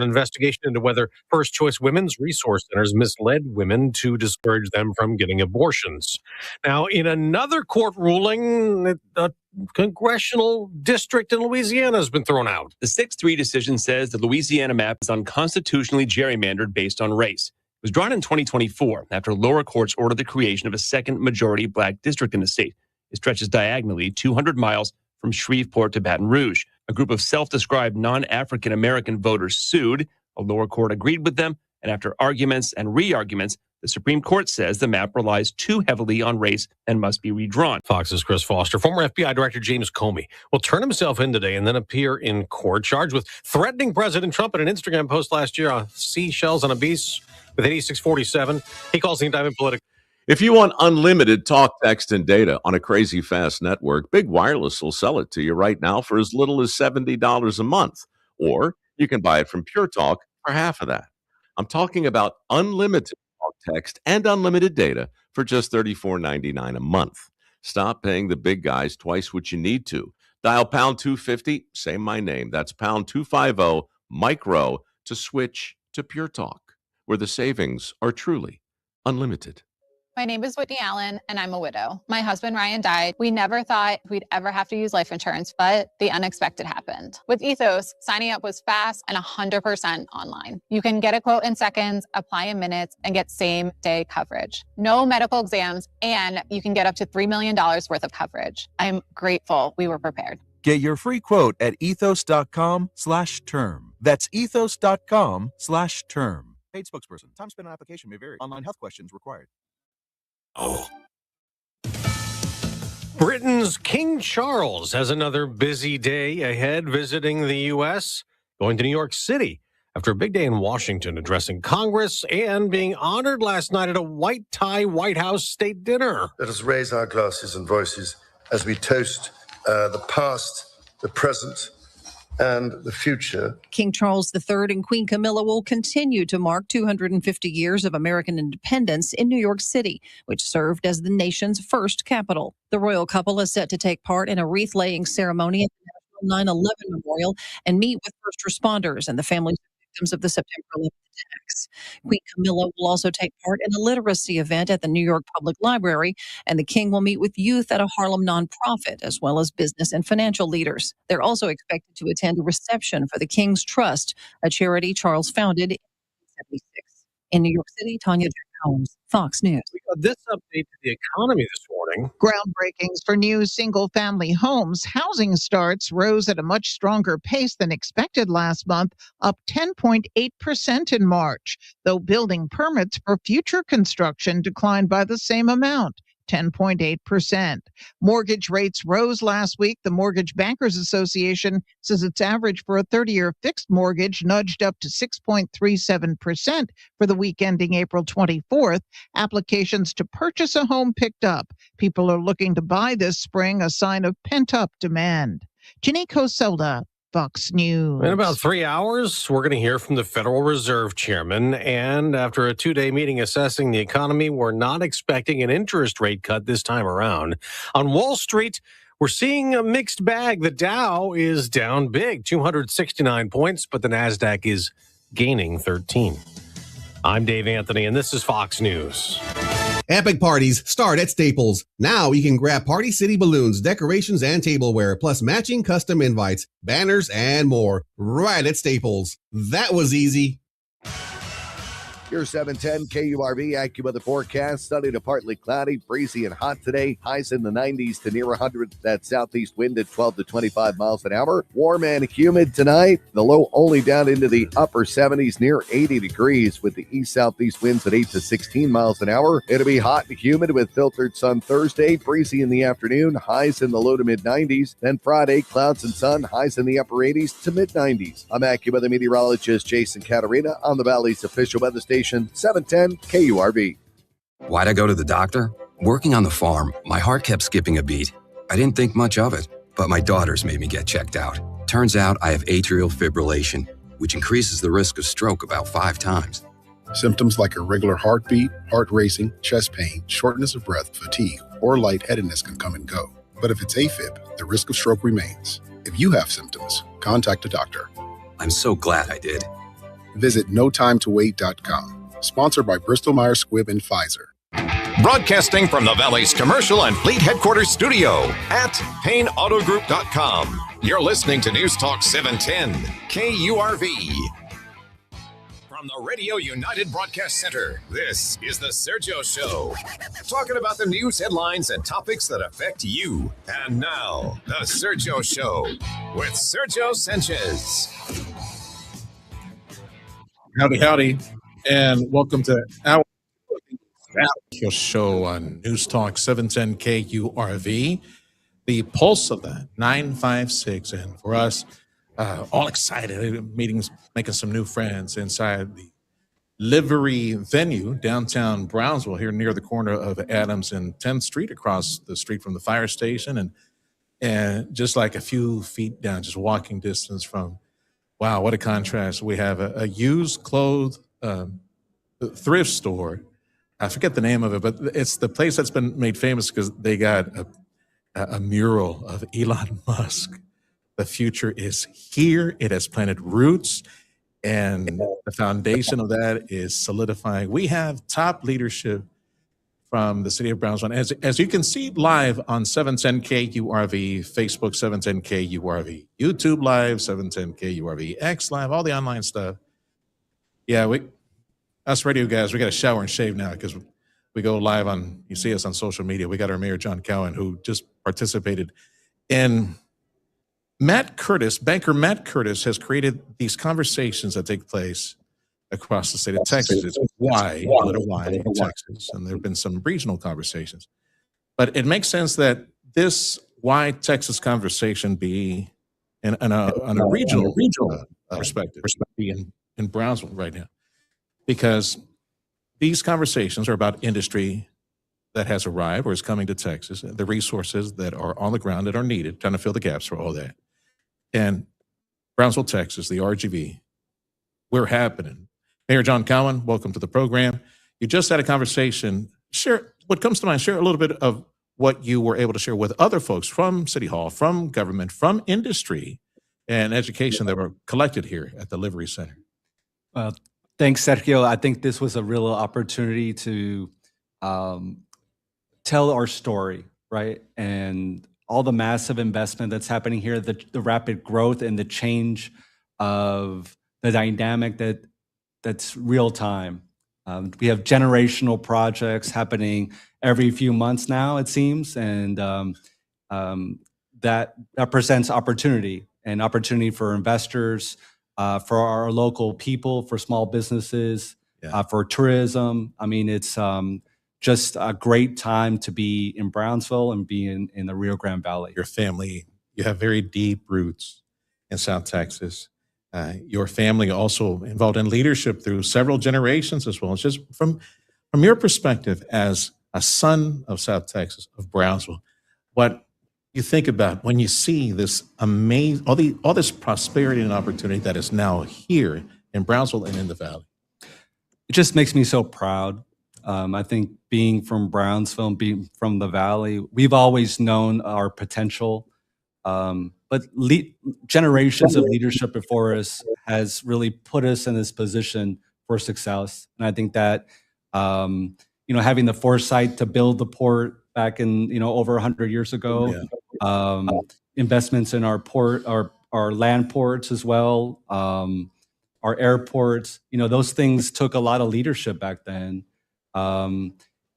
An investigation into whether First Choice Women's Resource Centers misled women to discourage them from getting abortions. Now, in another court ruling, a congressional district in Louisiana has been thrown out. The 6-3 decision says the Louisiana map is unconstitutionally gerrymandered based on race. It was drawn in 2024 after lower courts ordered the creation of a second majority black district in the state. It stretches diagonally 200 miles from Shreveport to Baton Rouge. A group of self-described non-African American voters sued. A lower court agreed with them, and after arguments and re-arguments, the Supreme Court says the map relies too heavily on race and must be redrawn. Fox's Chris Foster. Former FBI Director James Comey will turn himself in today and then appear in court, charged with threatening President Trump in an Instagram post last year on seashells on a beach with 8647. He calls the indictment political. If you want unlimited talk, text, and data on a crazy fast network, Big Wireless will sell it to you right now for as little as $70 a month. Or you can buy it from Pure Talk for half of that. I'm talking about unlimited talk, text, and unlimited data for just $34.99 a month. Stop paying the big guys twice what you need to. Dial pound 250, say my name. That's pound 250 micro to switch to Pure Talk, where the savings are truly unlimited. My name is Whitney Allen, and I'm a widow. My husband, Ryan, died. We never thought we'd ever have to use life insurance, but the unexpected happened. With Ethos, signing up was fast and 100% online. You can get a quote in seconds, apply in minutes, and get same-day coverage. No medical exams, and you can get up to $3 million worth of coverage. I'm grateful we were prepared. Get your free quote at ethos.com/term. That's ethos.com/term. Paid spokesperson. Time spent on application may vary. Online health questions required. Britain's King Charles has another busy day ahead visiting the U.S., going to New York City after a big day in Washington, addressing Congress and being honored last night at a white-tie White House state dinner. Let us raise our glasses and voices as we toast the past, the present, and the future. King Charles III and Queen Camilla will continue to mark 250 years of American independence in New York City, which served as the nation's first capital. The royal couple is set to take part in a wreath-laying ceremony at the National 9/11 Memorial and meet with first responders and the families of victims of the September 11th attacks. Queen Camilla will also take part in a literacy event at the New York Public Library, and the king will meet with youth at a Harlem nonprofit, as well as business and financial leaders. They're also expected to attend a reception for the King's Trust, a charity Charles founded in 1976. In New York City, Tanya Holmes, Fox News. We got this update to the economy this morning. Groundbreakings for new single-family homes. Housing starts rose at a much stronger pace than expected last month, up 10.8% in March, though building permits for future construction declined by the same amount, 10.8%. Mortgage rates rose last week. The Mortgage Bankers Association says its average for a 30-year fixed mortgage nudged up to 6.37% for the week ending April 24th. Applications to purchase a home picked up. People are looking to buy this spring, a sign of pent-up demand. Janiko Soda, Fox News. In about 3 hours, we're going to hear from the Federal Reserve Chairman. And after a 2-day meeting assessing the economy, we're not expecting an interest rate cut this time around. On Wall Street, we're seeing a mixed bag. The Dow is down big, 269 points, but the NASDAQ is gaining 13. I'm Dave Anthony, and this is Fox News. Epic parties start at Staples. Now you can grab Party City balloons, decorations, and tableware, plus matching custom invites, banners, and more right at Staples. That was easy. Your 710 KURV AccuWeather forecast. Sunny to partly cloudy, breezy and hot today. Highs in the 90s to near 100. That southeast wind at 12 to 25 miles an hour. Warm and humid tonight. The low only down into the upper 70s, near 80 degrees, with the east-southeast winds at 8 to 16 miles an hour. It'll be hot and humid with filtered sun Thursday. Breezy in the afternoon. Highs in the low to mid 90s. Then Friday, clouds and sun. Highs in the upper 80s to mid 90s. I'm AccuWeather meteorologist Jason Caterina on the Valley's official weather station. 710 KURV. Why'd I go to the doctor? Working on the farm, my heart kept skipping a beat. I didn't think much of it, but my daughters made me get checked out. Turns out I have atrial fibrillation, which increases the risk of stroke about 5 times. Symptoms like irregular heartbeat, heart racing, chest pain, shortness of breath, fatigue, or lightheadedness can come and go. But if it's AFib, the risk of stroke remains. If you have symptoms, contact a doctor. I'm so glad I did. Visit notimetowait.com. Sponsored by Bristol Myers Squibb and Pfizer. Broadcasting from the Valley's commercial and fleet headquarters studio at PayneAutoGroup.com. You're listening to News Talk 710 KURV. From the Radio United Broadcast Center, this is the Sergio Show. Talking about the news headlines and topics that affect you. And now, the Sergio Show with Sergio Sanchez. Howdy, and welcome to our show on News Talk 710 KURV, the pulse of the 956. And for us, all excited, meetings, making some new friends inside the Livery venue downtown Brownsville, here near the corner of Adams and 10th Street, across the street from the fire station, and just like a few feet down, just walking distance from. Wow, what a contrast. We have a used clothes thrift store. I forget the name of it, but it's the place that's been made famous because they got a mural of Elon Musk. The future is here. It has planted roots, and the foundation of that is solidifying. We have top leadership from the city of Brownsville. As you can see live on 710 KURV, Facebook 710 KURV, YouTube Live 710 KURV, X Live, all the online stuff. Yeah, us radio guys, we got to shower and shave now because we go live on, you see us on social media. We got our Mayor John Cowan, who just participated in banker Matt Curtis has created these conversations that take place across the state of Texas. It's why in Texas, and there have been some regional conversations. But it makes sense that this why Texas conversation be on a regional perspective in Brownsville right now, because these conversations are about industry that has arrived or is coming to Texas, the resources that are on the ground that are needed, trying to fill the gaps for all that. And Brownsville, Texas, the RGV, we're happening. Mayor John Cowan, welcome to the program. You just had a conversation. Share what comes to mind. Share a little bit of what you were able to share with other folks from City Hall, from government, from industry, and education that were collected here at the Livery Center. Thanks, Sergio. I think this was a real opportunity to tell our story, right? And all the massive investment that's happening here, the rapid growth and the change of the dynamic that's real time. We have generational projects happening every few months now, it seems, and that presents opportunity for investors, for our local people, for small businesses, for tourism. I mean, it's just a great time to be in Brownsville and be in the Rio Grande Valley. Your family, you have very deep roots in South Texas. Your family also involved in leadership through several generations as well. It's just from your perspective as a son of South Texas, of Brownsville, what you think about when you see this amazing, all this prosperity and opportunity that is now here in Brownsville and in the Valley. It just makes me so proud. I think being from Brownsville, being from the Valley, we've always known our potential. But generations of leadership before us has really put us in this position for success. And I think that, having the foresight to build the port back in, over 100 years ago, investments in our port, our land ports as well, our airports, those things took a lot of leadership back then.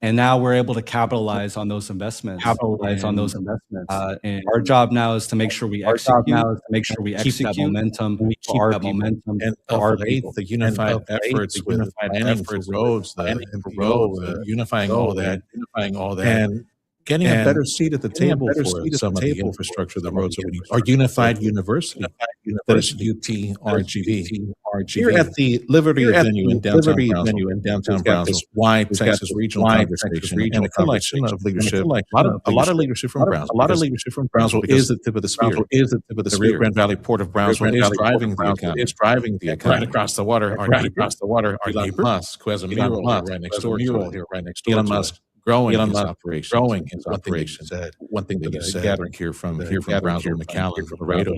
And now we're able to capitalize on those investments. And our job now is to make sure we execute. Keep that momentum. We keep that momentum. And our faith, the unified efforts with planning for roads, unifying all that, and getting a better seat at the table for some of the infrastructure, the roads that we need. Our unified university, that is UTRGV. Here at the Liberty venue in downtown Brownsville, why Texas Regional Conversation, and a collection of leadership. A lot of leadership from Brownsville. Brownsville is the tip of the spear. The Rio Grande Valley Port of Brownsville is driving the economy. Right across the water, our neighbor Musk, who has a mural here right next door. Elon Musk growing Elon his Musk operations. growing his One thing that you operations. said, One thing that you said, gathering here from Brownsville, McAllen, Laredo,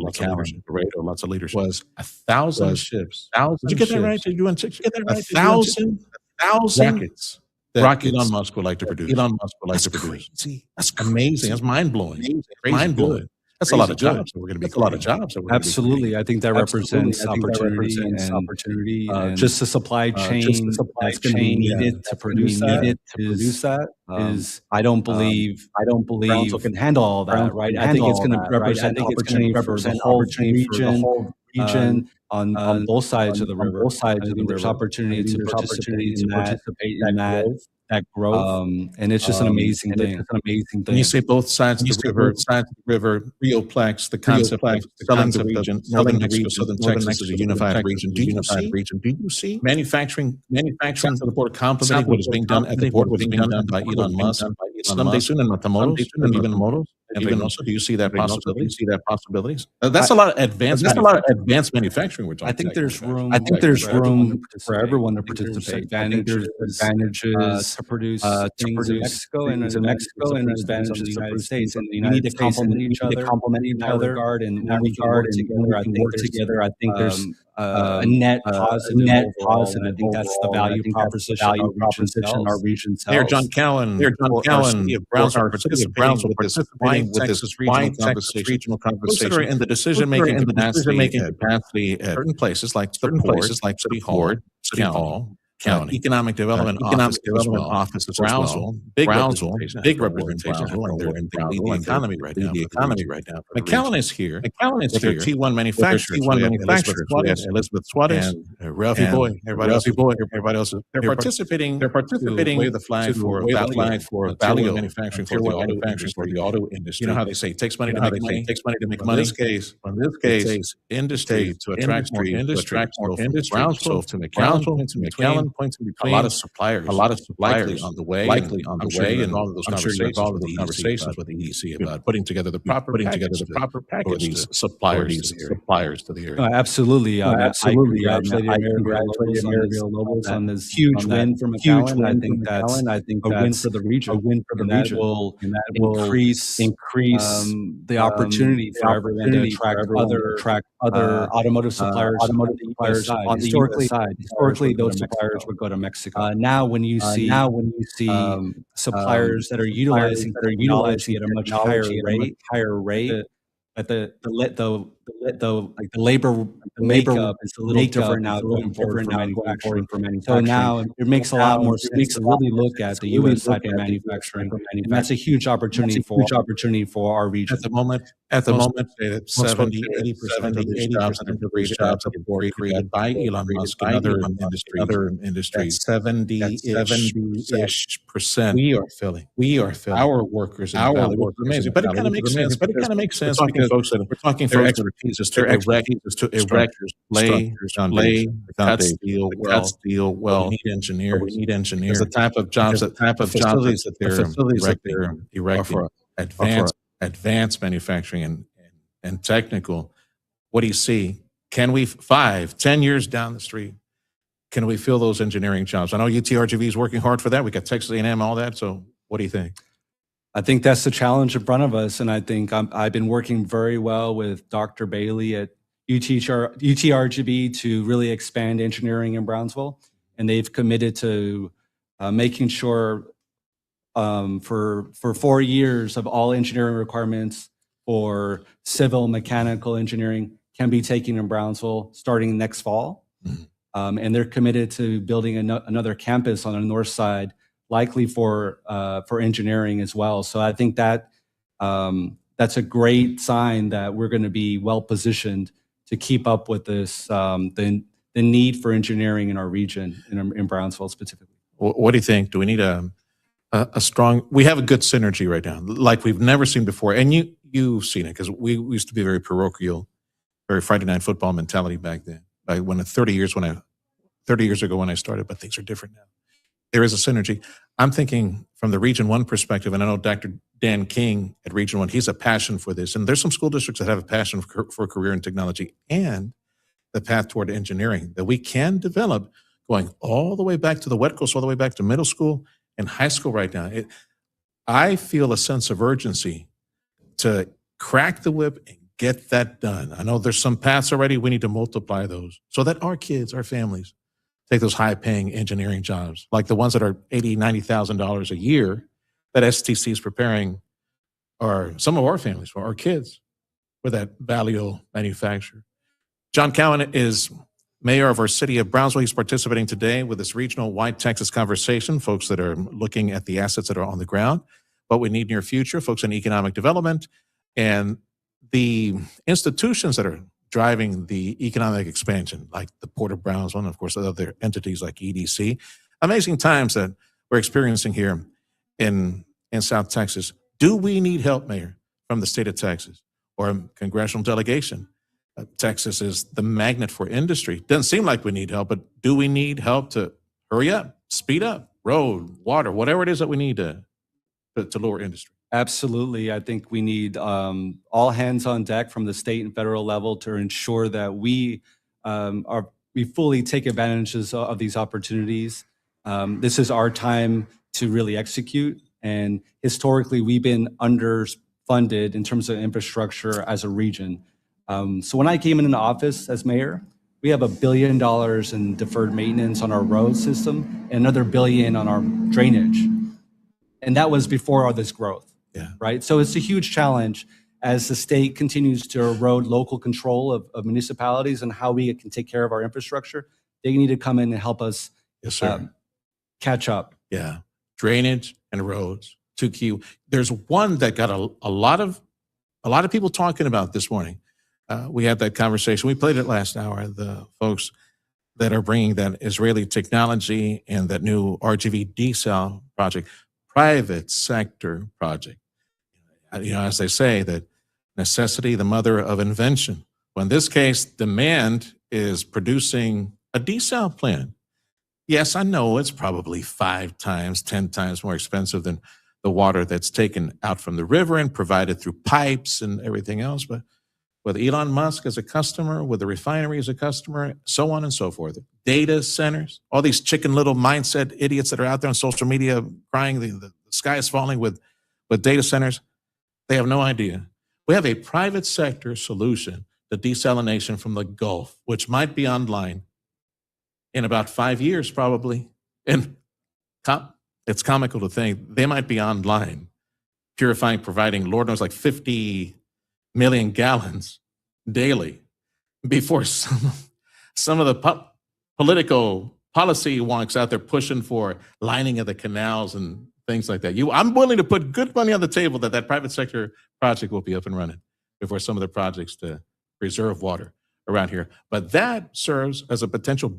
lots of leadership, was 1,000 ships. Did you get that right? Did you get that right? 1,000 rockets that Elon Musk would like to produce. That's crazy. That's amazing. That's mind blowing. Mind blowing. That's a lot of jobs that we're going to be. That's a lot of jobs that we're Absolutely. I think that represents opportunity and just the supply chain that's going to be needed to produce that. I don't believe Brownsville can handle all that, right? I think it's going to represent opportunity for the whole region on both sides of the river. I think there's opportunity to participate in that growth, and it's just an amazing thing. When you say both sides of the river, Rioplex, the concept of selling the region, northern Mexico, southern Texas as a unified region. Do you see manufacturing to the border complementing what is being done at the border, what's being done by Elon Musk, someday soon in Matamoros, and even also, do you see that possibility? That's a lot of advanced manufacturing we're talking. I think there's room for everyone to participate. I think there's advantages to produce things in Mexico and advantages in the United States, and we need to complement each other. And when we work together, I think there's a net positive. I think that's the value proposition our region sells. Here, John Callan, city of Brownsville, participating with this regional conversation. Those are in the decision-making capacity at certain places like City Hall, County, Economic Development Office as well. Big representation in the economy right now. McAllen is here. With their T1 manufacturers. Elizabeth Suarez and Ralphie Boy. Everybody else. They're participating. To wave the flag for value manufacturing for the auto industry. You know how they say it takes money to make money. In this case, industry to attract more industry. Brownsville to McAllen. Points in between. A lot of suppliers likely on the way. And all of those conversations with the EDC about putting together the proper package for these suppliers to the area. Absolutely. I congratulate Mayor Lobos on this huge win for McAllen. I think that's a win for the region. And that will increase the opportunity for everyone to attract other automotive suppliers on the U.S. side. Historically, those suppliers would go to Mexico. Now, when you see suppliers that are utilizing at a much higher rate, but the labor makeup is a little different now going forward for manufacturing. So now it makes a lot more sense to really look at the U.S. side of manufacturing, and that's a huge opportunity for our region. At the moment, 70-80% of these jobs at the border created by Elon Musk and other industries. 70-ish%. We are filling. Our workers. Amazing. But it kind of makes sense. We're talking folks that are expertise to erect, lay, cut steel well. We need engineers. The type of jobs that they're erecting for advanced manufacturing and technical. What do you see? Can we 5-10 years down the street? Can we fill those engineering jobs? I know UTRGV is working hard for that. We got Texas A&M, all that. So what do you think? I think that's the challenge in front of us, and I think I've been working very well with Dr. Bailey at UTRGV to really expand engineering in Brownsville, and they've committed to making sure for 4 years of all engineering requirements for civil mechanical engineering can be taken in Brownsville starting next fall, and they're committed to building another campus on the north side, likely for engineering as well. So I think that that's a great sign that we're going to be well positioned to keep up with this the need for engineering in our region, in Brownsville specifically. What do you think? Do we need a strong? We have a good synergy right now, like we've never seen before, and you've seen it because we used to be very parochial, very Friday night football mentality back then. 30 years ago when I started, but things are different now. There is a synergy. I'm thinking from the Region 1 perspective, and I know Dr. Dan King at Region 1, he's a passion for this. And there's some school districts that have a passion for a career in technology and the path toward engineering that we can develop going all the way back to the West Coast, all the way back to middle school in high school right now. I feel a sense of urgency to crack the whip and get that done. I know there's some paths already. We need to multiply those so that our kids, our families, take those high-paying engineering jobs, like the ones that are $80,000, $90,000 a year that STC is preparing, or some of our families, for our kids, for that value manufacturer. John Cowan is mayor of our city of Brownsville. He's participating today with this regional YTexas conversation, folks that are looking at the assets that are on the ground, what we need near future, folks in economic development, and the institutions that are driving the economic expansion, like the Port of Brownsville, and of course other entities like EDC. Amazing times that we're experiencing here in South Texas. Do we need help, Mayor, from the state of Texas or a congressional delegation? Texas is the magnet for industry. Doesn't seem like we need help, but do we need help to hurry up, speed up, road, water, whatever it is that we need to lower industry? Absolutely. I think we need all hands on deck from the state and federal level to ensure that we fully take advantages of these opportunities. This is our time to really execute. And historically, we've been underfunded in terms of infrastructure as a region. So when I came into office as mayor, we have $1 billion in deferred maintenance on our road system and another $1 billion on our drainage. And that was before all this growth. Yeah. Right. So it's a huge challenge as the state continues to erode local control of municipalities and how we can take care of our infrastructure. They need to come in and help us catch up. Yeah. Drainage and roads, two key. There's one that got a lot of people talking about this morning. We had that conversation. We played it last hour. The folks that are bringing that Israeli technology and that new RGV desal project, private sector project. As they say, that necessity, the mother of invention. Well, in this case, demand is producing a desal plant. Yes, I know it's probably 5 times, 10 times more expensive than the water that's taken out from the river and provided through pipes and everything else. But with Elon Musk as a customer, with the refinery as a customer, so on and so forth. Data centers, all these chicken little mindset idiots that are out there on social media crying the sky is falling with data centers. They have no idea. We have a private sector solution to desalination from the Gulf, which might be online in about 5 years, probably. And it's comical to think they might be online, purifying, providing, Lord knows, like 50 million gallons daily before some of the political policy wonks out there pushing for lining of the canals and things like that. I'm willing to put good money on the table that private sector project will be up and running before some of the projects to preserve water around here. But that serves as a potential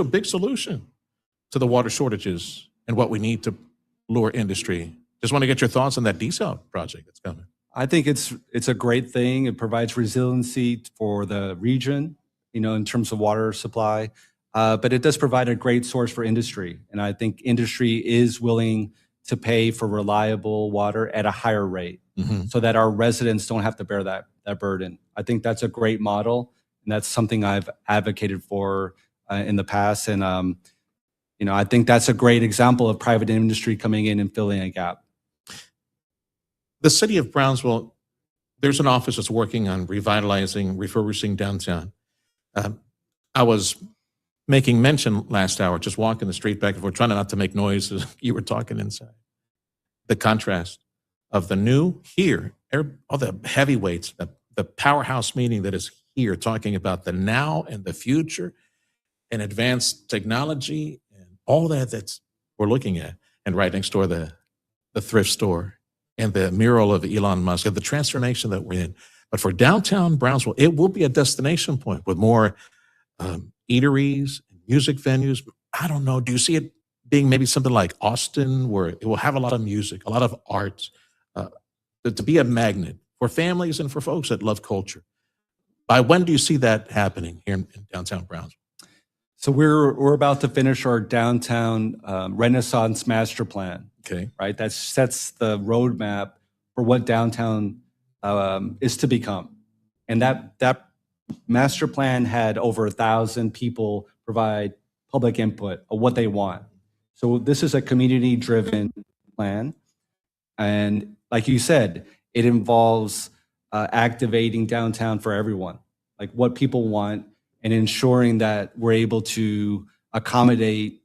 big solution to the water shortages and what we need to lure industry. Just want to get your thoughts on that desal project that's coming. I think it's a great thing. It provides resiliency for the region, in terms of water supply. But it does provide a great source for industry. And I think industry is willing to pay for reliable water at a higher rate so that our residents don't have to bear that burden. I think that's a great model. And that's something I've advocated for in the past. And, I think that's a great example of private industry coming in and filling a gap. The city of Brownsville, there's an office that's working on revitalizing, refurbishing downtown. I was making mention last hour, just walking the street back and forth, trying not to make noise as you were talking inside. The contrast of the new here, all the heavyweights, the powerhouse meeting that is here, talking about the now and the future and advanced technology and all that's we're looking at. And right next door, the thrift store and the mural of Elon Musk and the transformation that we're in. But for downtown Brownsville, it will be a destination point with more eateries, music venues. I don't know. Do you see it being maybe something like Austin, where it will have a lot of music, a lot of art, to be a magnet for families and for folks that love culture? By when do you see that happening here in downtown Brownsville? So we're about to finish our downtown Renaissance master plan. Okay. Right. That sets the roadmap for what downtown is to become. And that master plan had over 1,000 people provide public input of what they want. So this is a community-driven plan. And like you said, it involves activating downtown for everyone, like what people want, and ensuring that we're able to accommodate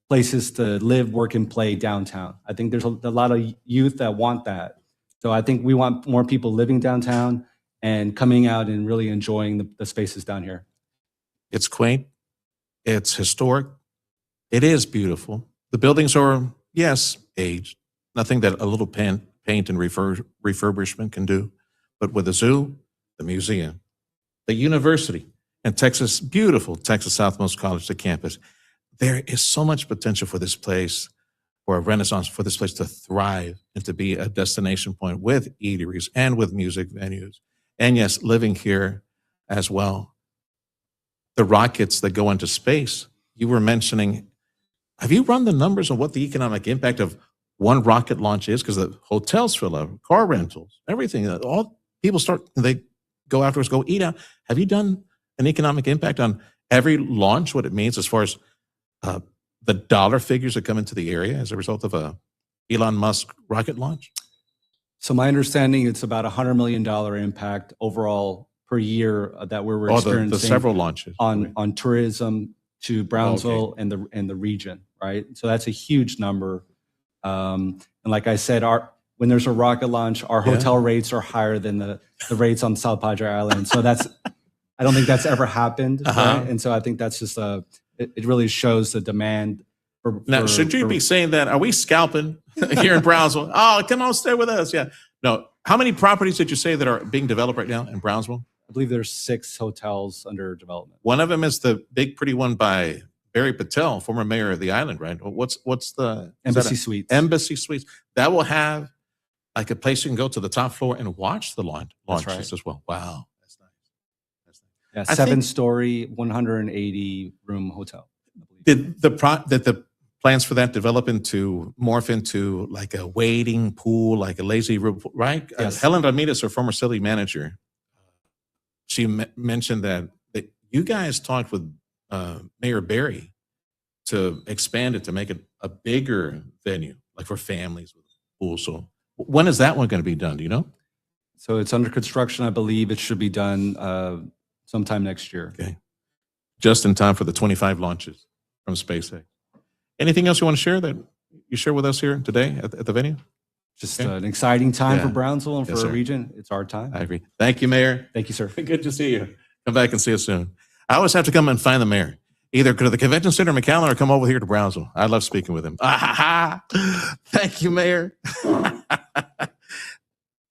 places to live, work, and play downtown. I think there's a lot of youth that want that. So I think we want more people living downtown and coming out and really enjoying the spaces down here. It's quaint. It's historic. It is beautiful. The buildings are, yes, aged. Nothing that a little paint and refurbishment can do. But with the zoo, the museum, the university, and Texas, beautiful Texas Southmost College, the campus, there is so much potential for this place, for a renaissance, for this place to thrive and to be a destination point with eateries and with music venues. And yes, living here as well. The rockets that go into space, you were mentioning, have you run the numbers on what the economic impact of one rocket launch is? Because the hotels fill up, car rentals, everything, all people they go afterwards, go eat out. Have you done an economic impact on every launch, what it means as far as the dollar figures that come into the area as a result of a Elon Musk rocket launch? So my understanding, it's about $100 million impact overall per year that we're experiencing. The several launches on tourism to Brownsville and the region, right? So that's a huge number. And like I said, when there's a rocket launch, our hotel rates are higher than the rates on South Padre Island. So I don't think that's ever happened. Right? And so I think that's just it really shows the demand. Now, should you be saying that? Are we scalping here in Brownsville? Oh, come on, stay with us. Yeah. No. How many properties did you say that are being developed right now in Brownsville? I believe there's 6 hotels under development. One of them is the big, pretty one by Barry Patel, former mayor of the island, right? What's the Embassy Suites? Embassy Suites. That will have like a place you can go to the top floor and watch the launches as well. Wow. That's nice. Yeah, 7-story, 180 room hotel. Did the plans for that morph into like a wading pool, like a lazy river, right? Yes. Helen Ramirez, her former city manager, she mentioned that you guys talked with Mayor Barry to expand it, to make it a bigger venue, like for families with a pool. So when is that one going to be done? Do you know? So it's under construction. I believe it should be done sometime next year. Okay. Just in time for the 25 launches from SpaceX. Anything else you want to share that you share with us here today at the venue? Just an exciting time for Brownsville and for our region. It's our time. I agree. Thank you, Mayor. Thank you, sir. Good to see you. Come back and see us soon. I always have to come and find the mayor. Either go to the convention center in McAllen or come over here to Brownsville. I love speaking with him. Thank you, Mayor.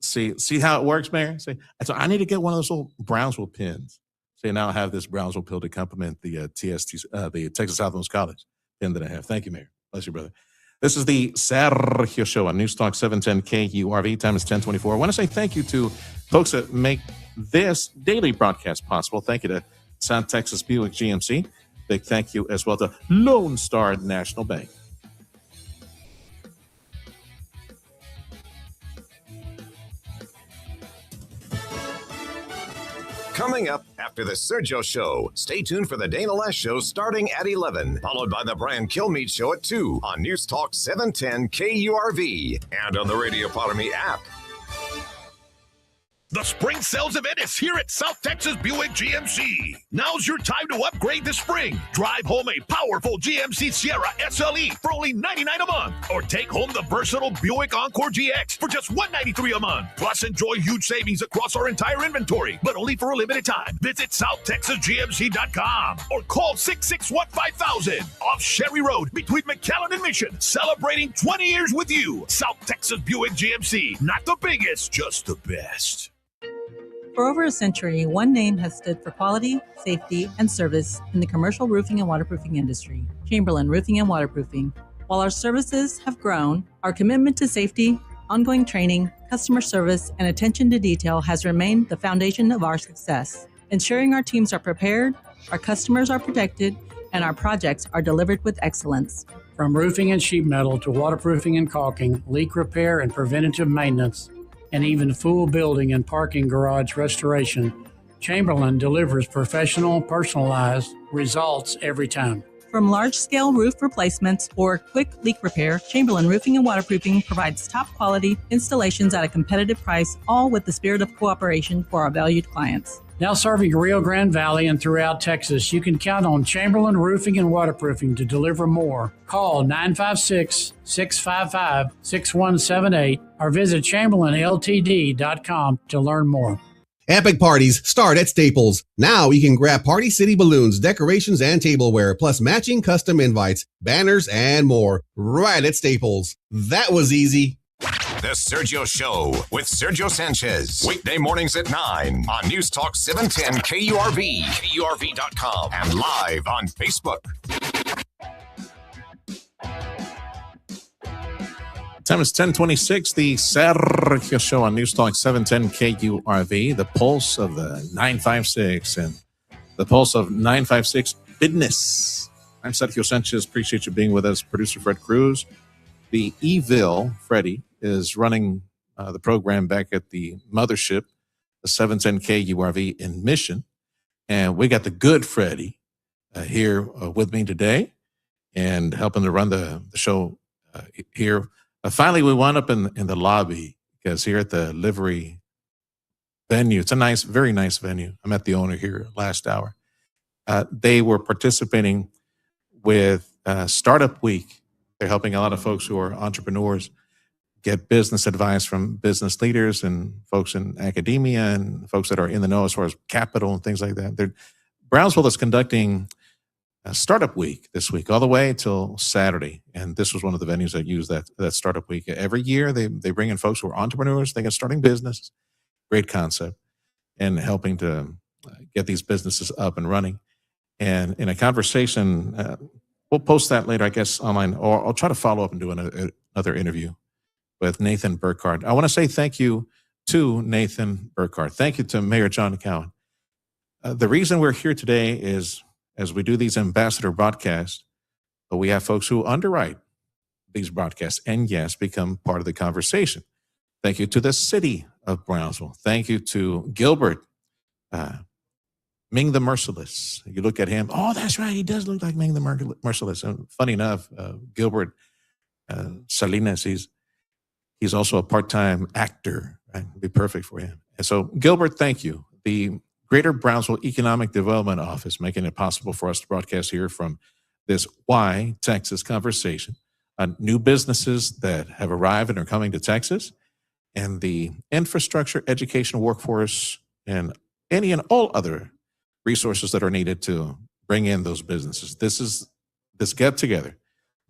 See how it works, Mayor? So I need to get one of those little Brownsville pins. So now I have this Brownsville pill to complement the the Texas Southmost College pin that I have. Thank you, Mayor. Bless you, brother. This is the Sergio Show on News Talk 710 KURV. Time is 10:24. I want to say thank you to folks that make this daily broadcast possible. Thank you to South Texas Buick GMC. Big thank you as well to Lone Star National Bank. Coming up after the Sergio Show, stay tuned for the Dana Les Show starting at 11, followed by the Brian Kilmeade Show at 2 on News Talk 710 KURV and on the Radio Potterme app. The spring sales event is here at South Texas Buick GMC. Now's your time to upgrade this spring. Drive home a powerful GMC Sierra SLE for only $99 a month. Or take home the versatile Buick Encore GX for just $193 a month. Plus, enjoy huge savings across our entire inventory, but only for a limited time. Visit SouthTexasGMC.com or call 661-5000 off Sherry Road between McAllen and Mission. Celebrating 20 years with you. South Texas Buick GMC. Not the biggest, just the best. For over a century, one name has stood for quality, safety, and service in the commercial roofing and waterproofing industry, Chamberlain Roofing and Waterproofing. While our services have grown, our commitment to safety, ongoing training, customer service, and attention to detail has remained the foundation of our success, ensuring our teams are prepared, our customers are protected, and our projects are delivered with excellence. From roofing and sheet metal to waterproofing and caulking, leak repair and preventative maintenance, and even full building and parking garage restoration, Chamberlain delivers professional, personalized results every time. From large-scale roof replacements or quick leak repair, Chamberlain Roofing and Waterproofing provides top-quality installations at a competitive price, all with the spirit of cooperation for our valued clients. Now serving Rio Grande Valley and throughout Texas, you can count on Chamberlain Roofing and Waterproofing to deliver more. Call 956-655-6178 or visit ChamberlainLTD.com to learn more. Epic parties start at Staples. Now you can grab Party City balloons, decorations, and tableware, plus matching custom invites, banners, and more right at Staples. That was easy. The Sergio Show with Sergio Sanchez. Weekday mornings at 9 on News Talk 710 KURV, KURV.com, and live on Facebook. Time is 10:26. The Sergio Show on News Talk 710 KURV. The pulse of the 956 and the pulse of 956 business. I'm Sergio Sanchez. Appreciate you being with us. Producer Fred Cruz. The Evil Freddie is running the program back at the mothership, the 710 KURV in Mission. And we got the good Freddie here with me today and helping to run the show here. Finally, we wound up in the lobby because here at the livery venue, it's a nice, very nice venue. I met the owner here last hour. They were participating with Startup Week. They're helping a lot of folks who are entrepreneurs get business advice from business leaders and folks in academia and folks that are in the know as far as capital and things like that. Brownsville is conducting a Startup Week this week, all the way till Saturday. And this was one of the venues that use that Startup Week. Every year, they bring in folks who are entrepreneurs, thinking of starting business. Great concept. And helping to get these businesses up and running. And in a conversation, we'll post that later, I guess, online, or I'll try to follow up and do another interview with Nathan Burkhardt. I want to say thank you to Nathan Burkhardt. Thank you to Mayor John Cowan. The reason we're here today is, as we do these ambassador broadcasts, we have folks who underwrite these broadcasts and, yes, become part of the conversation. Thank you to the city of Brownsville. Thank you to Gilbert Ming the Merciless. You look at him, oh, that's right, he does look like Ming the Merciless. And funny enough, Gilbert Salinas, he's also a part-time actor. Right? It'd be perfect for him. And so, Gilbert, thank you. The Greater Brownsville Economic Development Office making it possible for us to broadcast here from this YTexas conversation on new businesses that have arrived and are coming to Texas, and the infrastructure, education, workforce, and any and all other resources that are needed to bring in those businesses. This get together.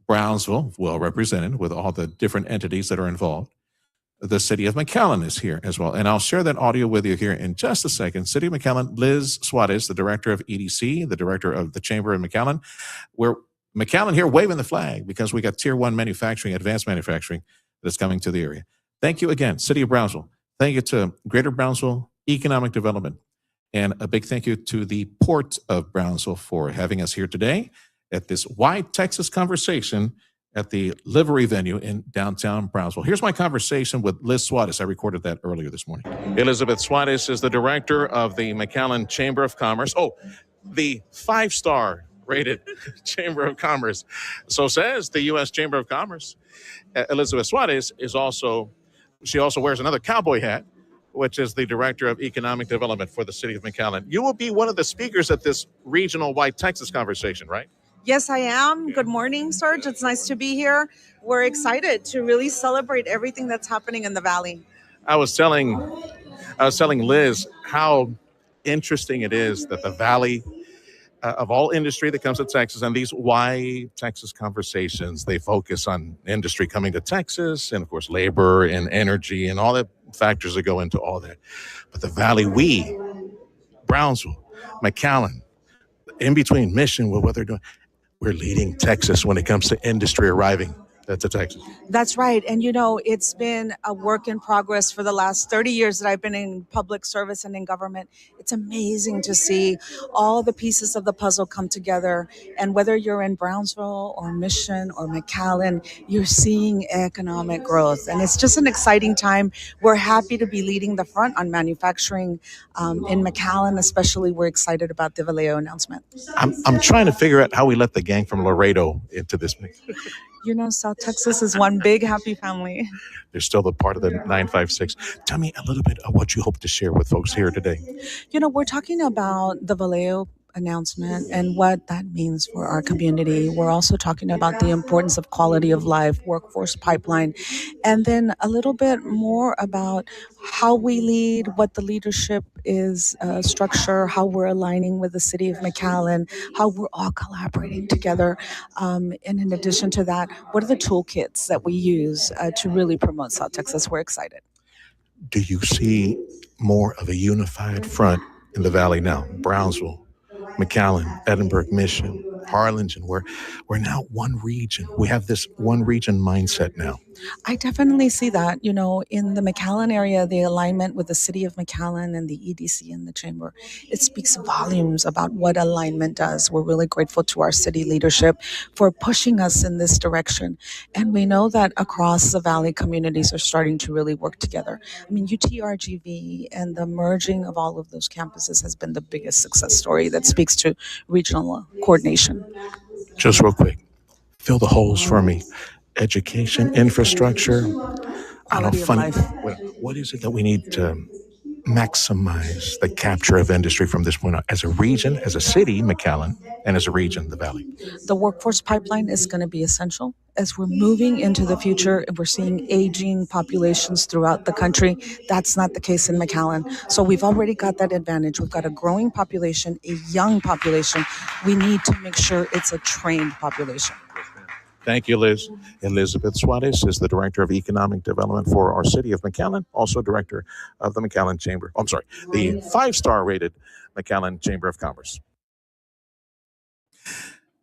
Brownsville, well represented with all the different entities that are involved. The city of McAllen is here as well. And I'll share that audio with you here in just a second. City of McAllen, Liz Suarez, the director of EDC, the director of the Chamber of McAllen. We're McAllen here waving the flag because we got tier 1 manufacturing, advanced manufacturing that's coming to the area. Thank you again, City of Brownsville. Thank you to Greater Brownsville Economic Development. And a big thank you to the Port of Brownsville for having us here today at this YTexas conversation at the livery venue in downtown Brownsville. Here's my conversation with Liz Suarez. I recorded that earlier this morning. Elizabeth Suarez is the director of the McAllen Chamber of Commerce. Oh, the 5-star rated Chamber of Commerce. So says the U.S. Chamber of Commerce. Elizabeth Suarez she also wears another cowboy hat, which is the Director of Economic Development for the City of McAllen. You will be one of the speakers at this regional YTexas conversation, right? Yes, I am. Good morning, Serge. It's nice to be here. We're excited to really celebrate everything that's happening in the Valley. I was telling Liz how interesting it is that the Valley of all industry that comes to Texas, and these YTexas conversations, they focus on industry coming to Texas and, of course, labor and energy and all the factors that go into all that. But the Valley, Brownsville, McAllen, in between Mission with what they're doing, we're leading Texas when it comes to industry arriving to Texas. That's right. And, it's been a work in progress for the last 30 years that I've been in public service and in government. It's amazing to see all the pieces of the puzzle come together. And whether you're in Brownsville or Mission or McAllen, you're seeing economic growth. And it's just an exciting time. We're happy to be leading the front on manufacturing in McAllen, especially. We're excited about the Vallejo announcement. I'm trying to figure out how we let the gang from Laredo into this mix. South Texas is one big happy family. They're still a part of the 956. Tell me a little bit of what you hope to share with folks here today. We're talking about the Vallejo announcement and what that means for our community. We're also talking about the importance of quality of life, workforce pipeline, and then a little bit more about how we lead, what the leadership is structure, how we're aligning with the city of McAllen, how we're all collaborating together. And in addition to that, what are the toolkits that we use to really promote South Texas? We're excited. Do you see more of a unified front in the Valley now? Brownsville, McAllen, Edinburgh, Mission, Harlingen, where we're now one region. We have this one region mindset now. I definitely see that, in the McAllen area, the alignment with the city of McAllen and the EDC and the chamber, it speaks volumes about what alignment does. We're really grateful to our city leadership for pushing us in this direction. And we know that across the Valley, communities are starting to really work together. UTRGV and the merging of all of those campuses has been the biggest success story that speaks to regional coordination. Just real quick, fill the holes for me. Education, infrastructure, what is it that we need to maximize the capture of industry from this point on as a region, as a city, McAllen, and as a region, the Valley? The workforce pipeline is going to be essential. As we're moving into the future, we're seeing aging populations throughout the country. That's not the case in McAllen. So we've already got that advantage. We've got a growing population, a young population. We need to make sure it's a trained population. Thank you, Liz. Elizabeth Suarez is the Director of Economic Development for our city of McAllen, also Director of the McAllen Chamber. The 5-star rated McAllen Chamber of Commerce.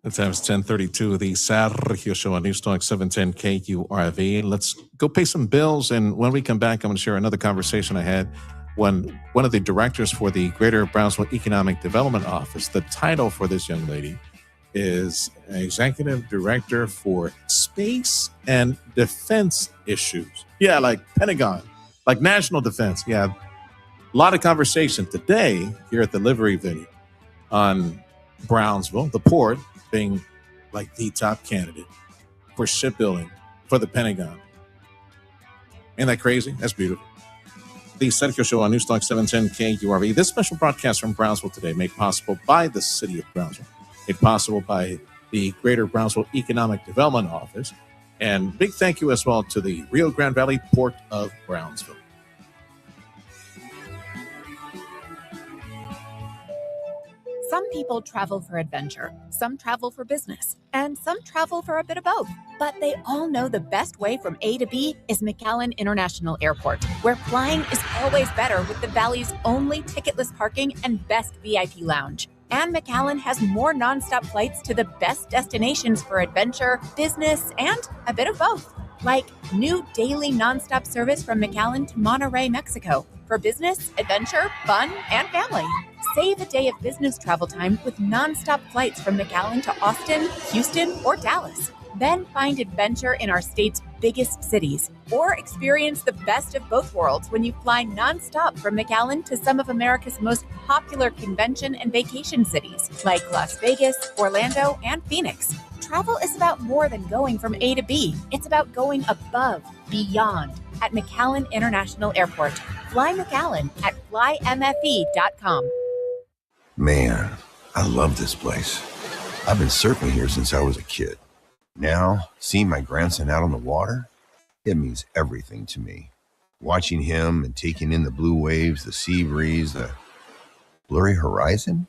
The time is 10:32. The Sergio Show on News Talk 710 KURV. Let's go pay some bills, and when we come back, I'm going to share another conversation I had when one of the directors for the Greater Brownsville Economic Development Office. The title for this young lady is Executive Director for Space and Defense Issues. Yeah, like Pentagon, like national defense. Yeah, a lot of conversation today here at the livery venue on Brownsville, the port being like the top candidate for shipbuilding for the Pentagon. Ain't that crazy? That's beautiful. The Sergio Show on News Talk 710 KURV. This special broadcast from Brownsville today made possible by the city of Brownsville. Made possible by the Greater Brownsville Economic Development Office. And big thank you as well to the Rio Grande Valley Port of Brownsville. Some people travel for adventure, some travel for business, and some travel for a bit of both. But they all know the best way from A to B is McAllen International Airport, where flying is always better with the Valley's only ticketless parking and best VIP lounge. And McAllen has more nonstop flights to the best destinations for adventure, business, and a bit of both. Like new daily nonstop service from McAllen to Monterrey, Mexico, for business, adventure, fun, and family. Save a day of business travel time with nonstop flights from McAllen to Austin, Houston, or Dallas. Then find adventure in our state's biggest cities, or experience the best of both worlds when you fly nonstop from McAllen to some of America's most popular convention and vacation cities, like Las Vegas, Orlando, and Phoenix. Travel is about more than going from A to B. It's about going above, beyond, at McAllen International Airport. Fly McAllen at flymfe.com. Man, I love this place. I've been surfing here since I was a kid. Now, seeing my grandson out on the water, it means everything to me. Watching him and taking in the blue waves, the sea breeze, the blurry horizon.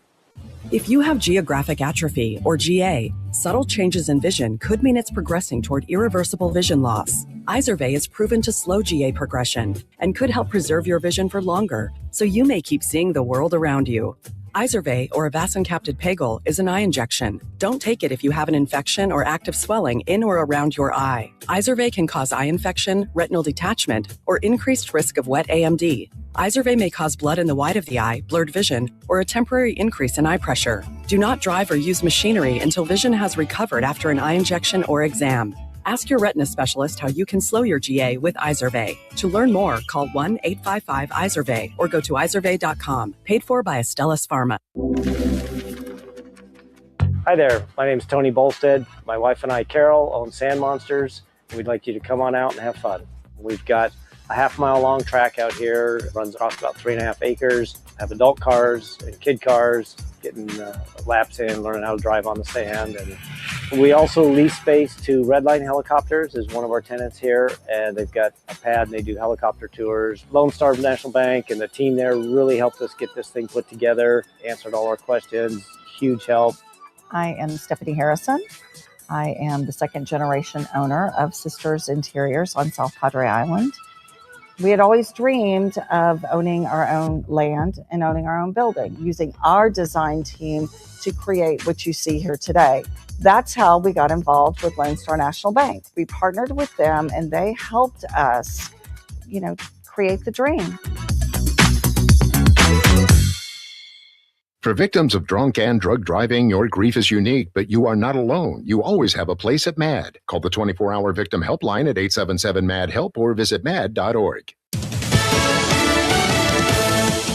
If you have geographic atrophy, or GA, subtle changes in vision could mean it's progressing toward irreversible vision loss. Izervay is proven to slow GA progression and could help preserve your vision for longer, so you may keep seeing the world around you. Izervay, or avacincaptad pegol, is an eye injection. Don't take it if you have an infection or active swelling in or around your eye. Izervay can cause eye infection, retinal detachment, or increased risk of wet AMD. Izervay may cause blood in the white of the eye, blurred vision, or a temporary increase in eye pressure. Do not drive or use machinery until vision has recovered after an eye injection or exam. Ask your retina specialist how you can slow your GA with Izervay. To learn more, call 1-855-IZERVAY or go to izervay.com. Paid for by Astellas Pharma. Hi there, my name is Tony Bolstead. My wife and I, Carol, own Sand Monsters. We'd like you to come on out and have fun. We've got a half-mile long track out here. It runs across about 3.5 acres. Have adult cars and kid cars, getting laps in, learning how to drive on the sand. And we also lease space to Redline Helicopters is one of our tenants here, and they've got a pad and they do helicopter tours. Lone Star National Bank and the team there really helped us get this thing put together, answered all our questions, huge help. I am Stephanie Harrison. I am the second generation owner of Sisters Interiors on South Padre Island. We had always dreamed of owning our own land and owning our own building, using our design team to create what you see here today. That's how we got involved with Lone Star National Bank. We partnered with them and they helped us, create the dream. For victims of drunk and drug driving, your grief is unique, but you are not alone. You always have a place at MAD. Call the 24-hour victim helpline at 877-MAD-HELP or visit mad.org.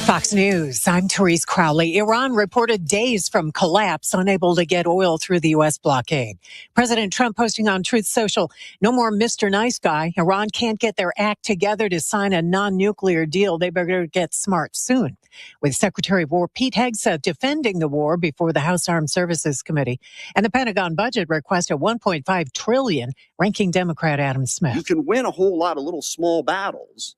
Fox News, I'm Therese Crowley. Iran reported days from collapse, unable to get oil through the U.S. blockade. President Trump posting on Truth Social, no more Mr. Nice Guy. Iran can't get their act together to sign a non-nuclear deal. They better get smart soon. With Secretary of War Pete Hegseth defending the war before the House Armed Services Committee, and the Pentagon budget request at $1.5 trillion, ranking Democrat Adam Smith. You can win a whole lot of little small battles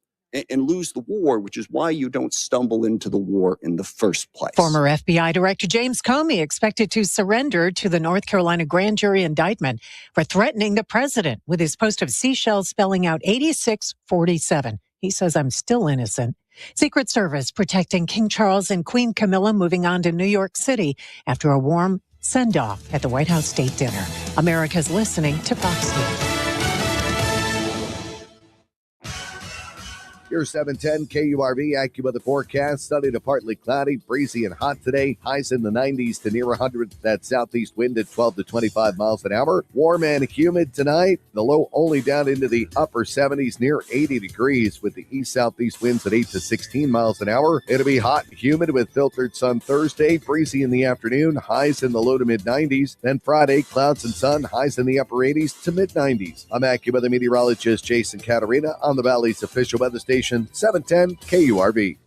and lose the war, which is why you don't stumble into the war in the first place. Former FBI Director James Comey expected to surrender to the North Carolina grand jury indictment for threatening the president with his post of seashells spelling out 8647. He says, I'm still innocent. Secret Service protecting King Charles and Queen Camilla moving on to New York City after a warm send-off at the White House State Dinner. America's listening to Fox News. Your 710 KURV AccuWeather forecast. Sunny to partly cloudy, breezy and hot today. Highs in the 90s to near 100. That southeast wind at 12 to 25 miles an hour. Warm and humid tonight. The low only down into the upper 70s, near 80 degrees, with the east-southeast winds at 8 to 16 miles an hour. It'll be hot and humid with filtered sun Thursday. Breezy in the afternoon. Highs in the low to mid 90s. Then Friday, clouds and sun. Highs in the upper 80s to mid 90s. I'm AccuWeather meteorologist Jason Caterina on the Valley's official weather station. 710 KURV.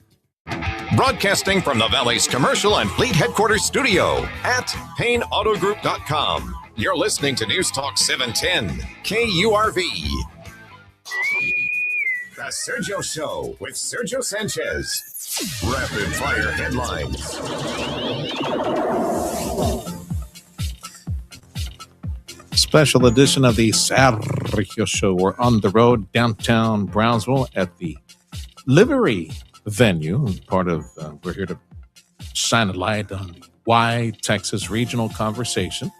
Broadcasting from the Valley's commercial and fleet headquarters studio at PayneAutoGroup.com. You're listening to News Talk 710 KURV. The Sergio Show with Sergio Sanchez. Rapid fire headlines. Special edition of the Sergio Show. We're on the road downtown Brownsville at the Livery venue. Part of, we're here to shine a light on the YTexas regional conversation.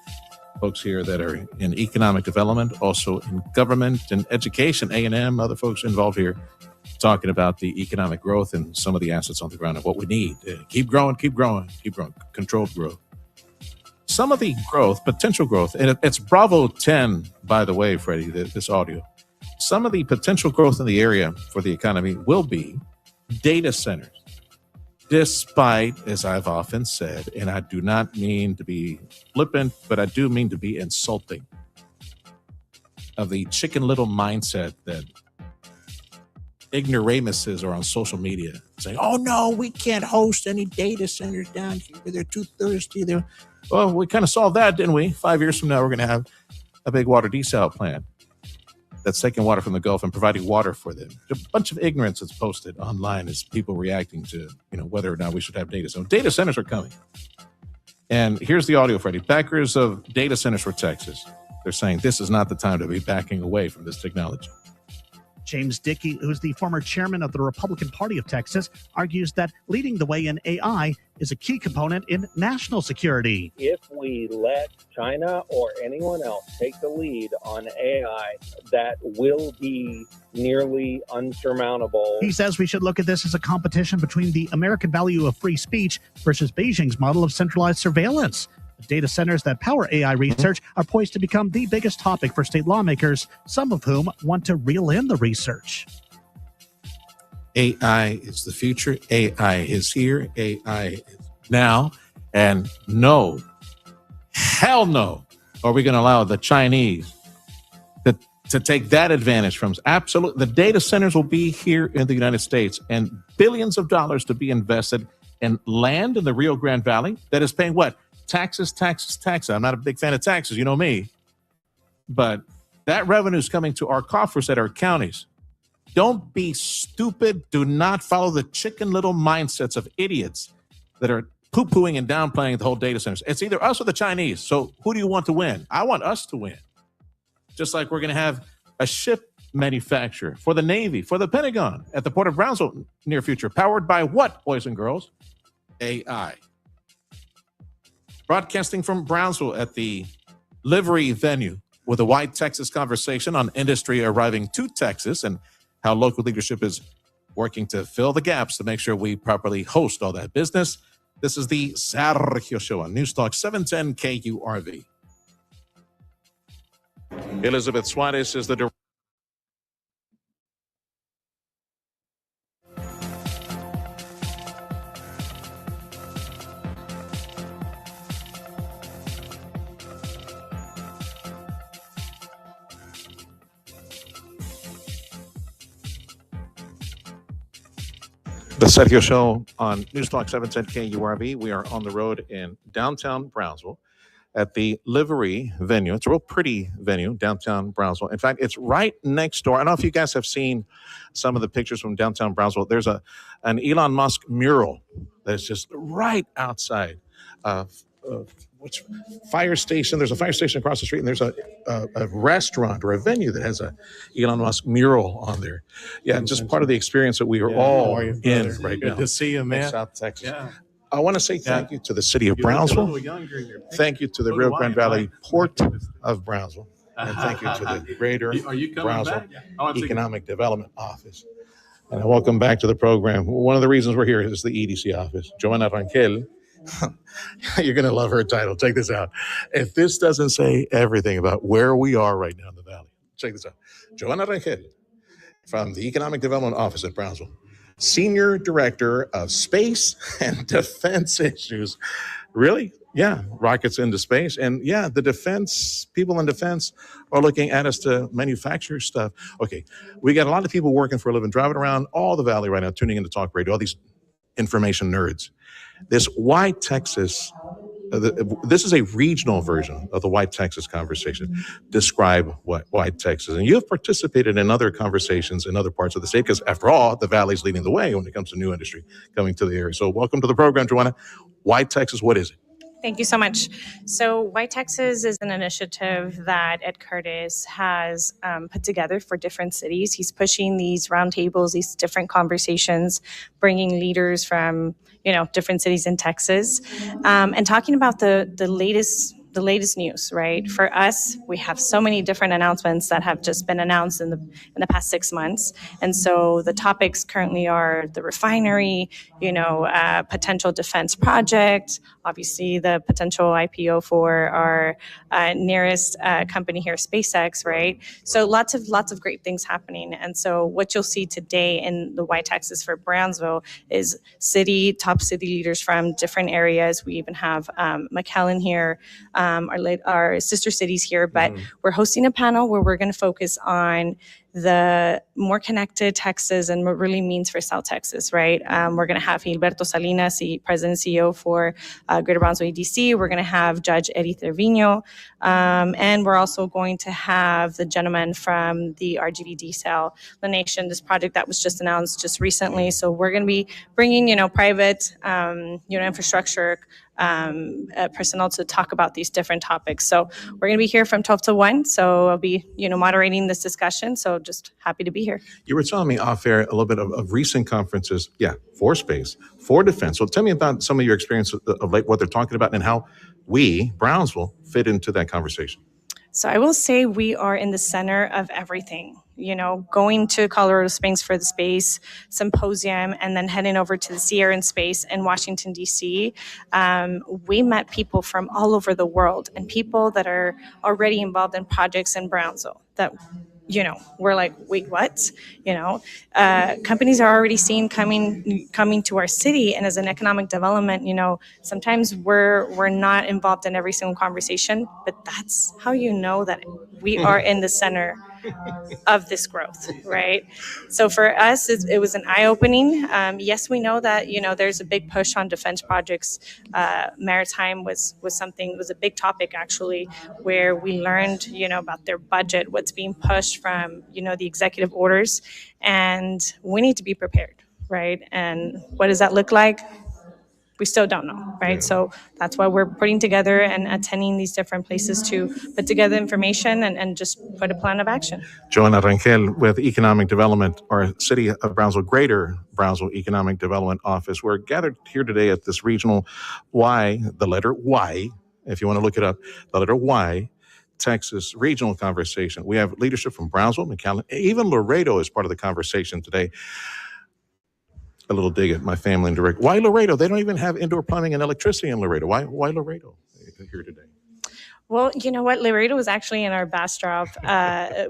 Folks here that are in economic development, also in government and education, A&M, other folks involved here talking about the economic growth and some of the assets on the ground and what we need. Keep growing, controlled growth. Some of the growth, potential growth, and it's Bravo 10, by the way, Freddie, this audio. Some of the potential growth in the area for the economy will be data centers. Despite, as I've often said, and I do not mean to be flippant, but I do mean to be insulting, of the Chicken Little mindset that ignoramuses are on social media saying, oh no, we can't host any data centers down here. They're too thirsty. Well, we kind of solved that, didn't we? 5 years from now, we're going to have a big water desal plant that's taking water from the Gulf and providing water for them. A bunch of ignorance that's posted online as people reacting to, whether or not we should have data centers. Data centers are coming. And here's the audio, Freddie. Backers of data centers for Texas, they're saying this is not the time to be backing away from this technology. James Dickey, who's the former chairman of the Republican Party of Texas, argues that leading the way in AI is a key component in national security. If we let China or anyone else take the lead on AI, that will be nearly unsurmountable. He says we should look at this as a competition between the American value of free speech versus Beijing's model of centralized surveillance. The data centers that power AI research are poised to become the biggest topic for state lawmakers, some of whom want to reel in the research. AI is the future. AI is here. AI is now. And no, hell no, are we going to allow the Chinese to take that advantage from us. Absolutely. The data centers will be here in the United States, and billions of dollars to be invested in land in the Rio Grande Valley that is paying what? Taxes. I'm not a big fan of taxes. You know me. But that revenue is coming to our coffers at our counties. Don't be stupid. Do not follow the chicken little mindsets of idiots that are poo-pooing and downplaying the whole data centers. It's either us or the Chinese. So who do you want to win? I want us to win. Just like we're going to have a ship manufacturer for the Navy, for the Pentagon at the Port of Brownsville near future. Powered by what, boys and girls? AI. Broadcasting from Brownsville at the Livery venue with a YTexas conversation on industry arriving to Texas and how local leadership is working to fill the gaps to make sure we properly host all that business. This is the Sergio Show on News Talk 710 KURV. Elizabeth Suarez is the director. The Sergio Show on News Talk 710 KURV. We are on the road in downtown Brownsville at the Livery venue. It's a real pretty venue, downtown Brownsville. In fact, it's right next door. I don't know if you guys have seen some of the pictures from downtown Brownsville. There's an Elon Musk mural that's just right outside which fire station. There's a fire station across the street, and there's a restaurant or a venue that has a Elon Musk mural on there. Yeah, just part of the experience that we are all in right now. Good to see you, man. South Texas. Yeah. I want to say thank you to the city of Brownsville. Thank you to the Rio Grande Valley Port of Brownsville. And thank you to the Greater Brownsville Economic Development Office. And welcome back to the program. One of the reasons we're here is the EDC office. Joanna Rangel. You're going to love her title. Check this out. If this doesn't say everything about where we are right now in the Valley, check this out. Joanna Rangel from the Economic Development Office at Brownsville, Senior Director of Space and Defense Issues. Really? Yeah, rockets into space. And yeah, the defense, people in defense are looking at us to manufacture stuff. Okay, we got a lot of people working for a living, driving around all the Valley right now, tuning into talk radio, all these information nerds. This YTexas, this is a regional version of the YTexas conversation. Describe what YTexas, and you have participated in other conversations in other parts of the state, because after all, the Valley's leading the way when it comes to new industry coming to the area. So welcome to the program, Joanna. YTexas, what is it? Thank you so much. So YTexas is an initiative that Ed Curtis has put together for different cities. He's pushing these roundtables, these different conversations, bringing leaders from different cities in Texas, and talking about the latest news, right? For us, we have so many different announcements that have just been announced in the past 6 months. And so the topics currently are the refinery, potential defense project, obviously the potential IPO for our nearest company here, SpaceX, right? So lots of great things happening. And so what you'll see today in the YTexas for Brownsville is top city leaders from different areas. We even have McAllen here, our sister cities here, but we're hosting a panel where we're going to focus on the more connected Texas and what it really means for South Texas, right? We're going to have Gilberto Salinas, the President and CEO for Greater Brownsville EDC. We're going to have Judge Eddie Trevino, and we're also going to have the gentleman from the RGV desalination, this project that was just announced just recently. So we're going to be bringing, private, infrastructure personnel to talk about these different topics. So we're going to be here from 12 to 1. So I'll be, moderating this discussion. So just happy to be here. You were telling me off air a little bit of recent conferences, for space, for defense. So tell me about some of your experience of late, what they're talking about, and how we, Brownsville, fit into that conversation. So I will say we are in the center of everything. Going to Colorado Springs for the Space Symposium and then heading over to the Sierra in Space in Washington, D.C., we met people from all over the world and people that are already involved in projects in Brownsville that, we're like, wait, what? Companies are already seen coming to our city, and as an economic development, sometimes we're not involved in every single conversation, but that's how that we are in the center of this growth, right? So for us, it was an eye-opening. Yes, we know that, there's a big push on defense projects. Maritime was a big topic, actually, where we learned, about their budget, what's being pushed from, the executive orders, and we need to be prepared, right? And what does that look like? We still don't know, right? So that's why we're putting together and attending these different places to put together information and just put a plan of action. Joanna Rangel with Economic Development, our City of Brownsville, Greater Brownsville Economic Development Office. We're gathered here today at this regional Y, the letter Y, if you want to look it up, the letter Y, Texas regional conversation. We have leadership from Brownsville, McAllen, even Laredo is part of the conversation today. A little dig at my family and direct. Why Laredo? They don't even have indoor plumbing and electricity in Laredo. Why Laredo here today? Well, you know what? Laredo was actually in our backdrop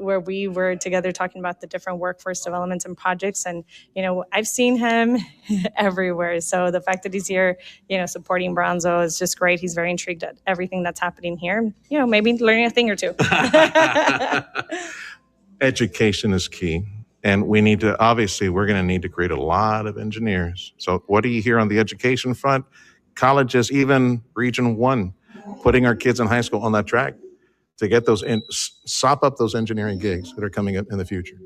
where we were together talking about the different workforce developments and projects. And, I've seen him everywhere. So the fact that he's here, supporting Brownsville is just great. He's very intrigued at everything that's happening here. Maybe learning a thing or two. Education is key. And we're going to need to create a lot of engineers. So what do you hear on the education front? Colleges, even Region 1, putting our kids in high school on that track to get sop up those engineering gigs that are coming up in the future.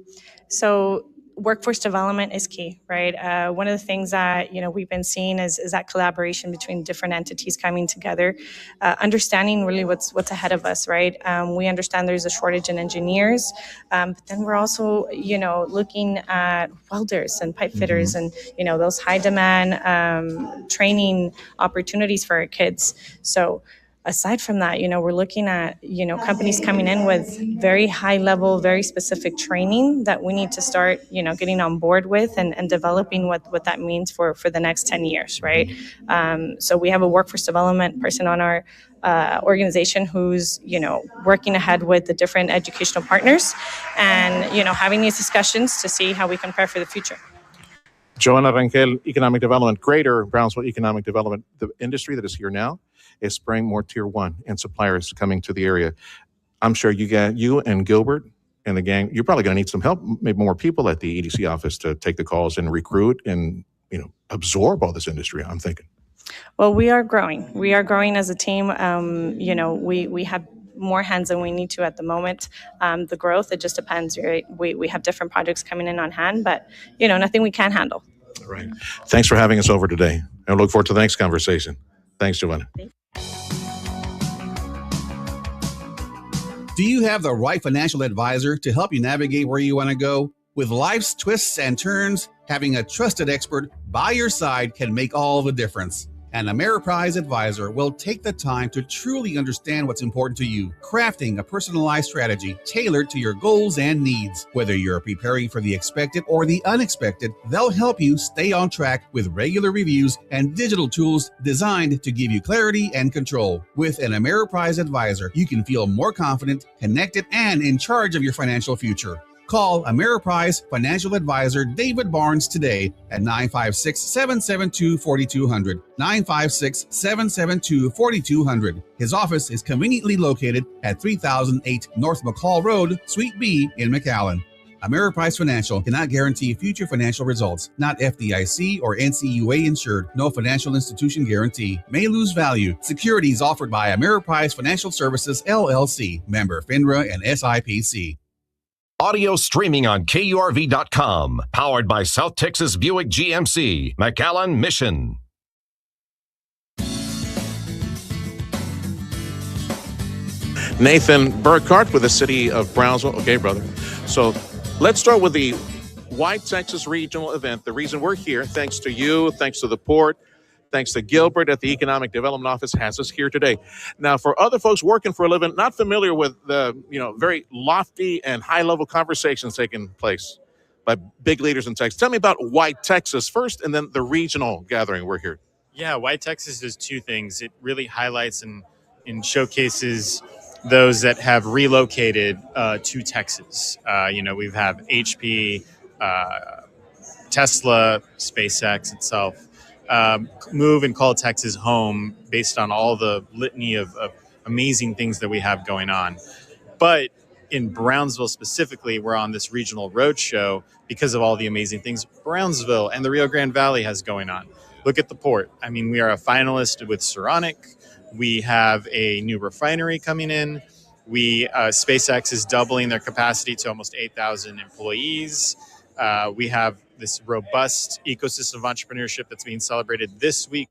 So workforce development is key, right? One of the things that, we've been seeing is that collaboration between different entities coming together, understanding really what's ahead of us, right? We understand there's a shortage in engineers, but then we're also, looking at welders and pipe fitters and, those high demand training opportunities for our kids. So aside from that, we're looking at, companies coming in with very high level, very specific training that we need to start, getting on board with and developing what that means for the next 10 years, right? So we have a workforce development person on our organization who's, working ahead with the different educational partners and, having these discussions to see how we can prepare for the future. Joanna Rangel, Economic Development, Greater Brownsville Economic Development. The industry that is here now is spraying more tier 1 and suppliers coming to the area. I'm sure you and Gilbert and the gang, you're probably going to need some help, maybe more people at the EDC office to take the calls and recruit and, absorb all this industry, I'm thinking. Well, we are growing. We are growing as a team. We have more hands than we need to at the moment. The growth, it just depends, right? We have different projects coming in on hand, but, nothing we can't handle. All right. Thanks for having us over today. I look forward to the next conversation. Thanks, Giovanna. Do you have the right financial advisor to help you navigate where you want to go? With life's twists and turns, having a trusted expert by your side can make all the difference. An Ameriprise advisor will take the time to truly understand what's important to you, crafting a personalized strategy tailored to your goals and needs. Whether you're preparing for the expected or the unexpected, they'll help you stay on track with regular reviews and digital tools designed to give you clarity and control. With an Ameriprise advisor, you can feel more confident, connected, and in charge of your financial future. Call Ameriprise Financial Advisor David Barnes today at 956-772-4200, 956-772-4200. His office is conveniently located at 3008 North McCall Road, Suite B in McAllen. Ameriprise Financial cannot guarantee future financial results. Not FDIC or NCUA insured. No financial institution guarantee. May lose value. Securities offered by Ameriprise Financial Services, LLC. Member FINRA and SIPC. Audio streaming on KURV.com. Powered by South Texas Buick GMC. McAllen Mission. Nathan Burkhart with the city of Brownsville. Okay, brother. So let's start with the YTexas regional event. The reason we're here, thanks to you, thanks to the port, thanks to Gilbert at the Economic Development Office, has us here today. Now, for other folks working for a living, not familiar with the very lofty and high-level conversations taking place by big leaders in Texas, tell me about YTexas first, and then the regional gathering we're here. Yeah, YTexas does two things. It really highlights and showcases those that have relocated to Texas. We have HP, Tesla, SpaceX itself, move and call Texas home based on all the litany of amazing things that we have going on. But in Brownsville specifically, we're on this regional roadshow because of all the amazing things Brownsville and the Rio Grande Valley has going on. Look at the port. I mean, we are a finalist with Ceronic. We have a new refinery coming in. SpaceX is doubling their capacity to almost 8,000 employees. We have this robust ecosystem of entrepreneurship that's being celebrated this week.